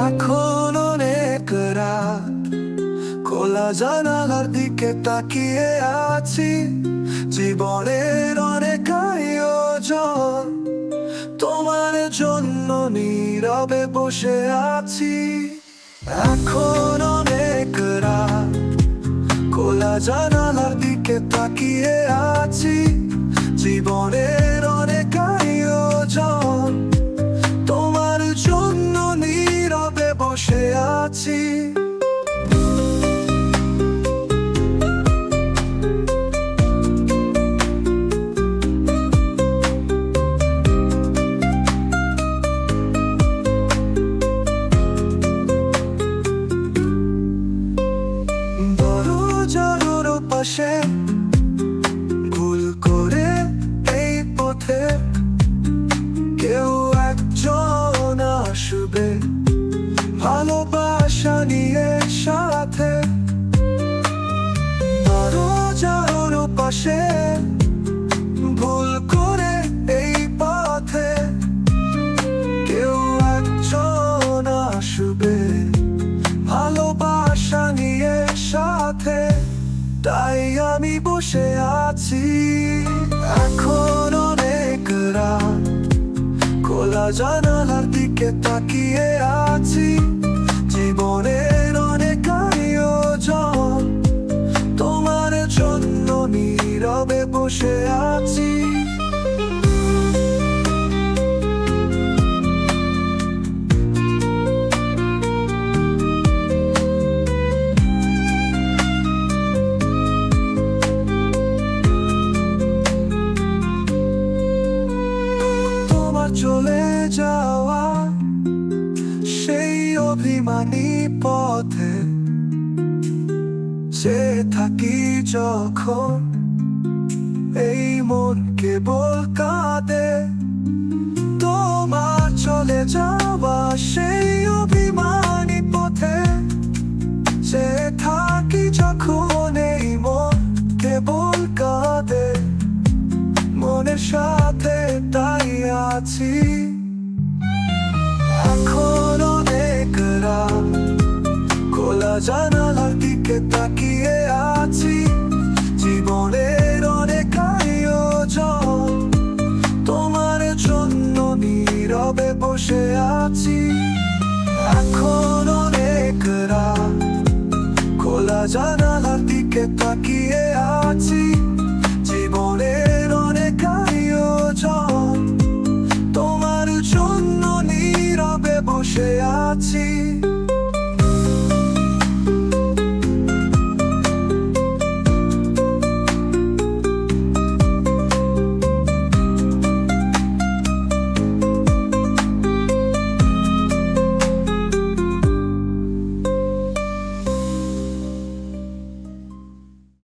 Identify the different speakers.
Speaker 1: এখন অনেক রাত, খোলা জানালার দিকে তাকিয়ে আছি। জীবনের অনেক আয়োজন, তোমার জন্য নীরবে বসে আছি। এখন অনেক রাত, খোলা জানালার দিকে তাকিয়ে আছি। জীবনের অনেক আয়োজন, তোমার জন্য নীরবে বসে আছি। দরজার পাশে ভুল করে এই পথে কেউ একজন আসবে, ভালোবাসা নিয়ে সাথে। দরজার পাশে ভুল করে এই পথে কেউ একজন আসবে, ভালোবাসা নিয়ে সাথে। তাই আমি বসে আছি। এখন অনেক রাত, খোলা জানালার দিকে তাকিয়ে আছি। জীবনের অনেক আয়োজন, তোমার জন্য নীরবে বসে আছি। চলে যাওয়া সেই অভিমানী পথে সে থাকি যখন, এই মন কেবল কাঁদে। তোমার চলে যাওয়া সেই অভিমানী পথে সে থাকি যখন, এই মন কেবল কাঁদে। মনের সাথে তাই আছি। এখন অনেক রাত, খোলা জানালার দিকে তাকিয়ে আছি। জীবনের অনেক আয়োজন, তোমার জন্য নীরবে বসে আছি। এখন অনেক রাত, খোলা জানালার দিকে তাকিয়ে আছি। জীবনের অনেক আয়োজন, তোমার জন্য নীরবে বসে আছি।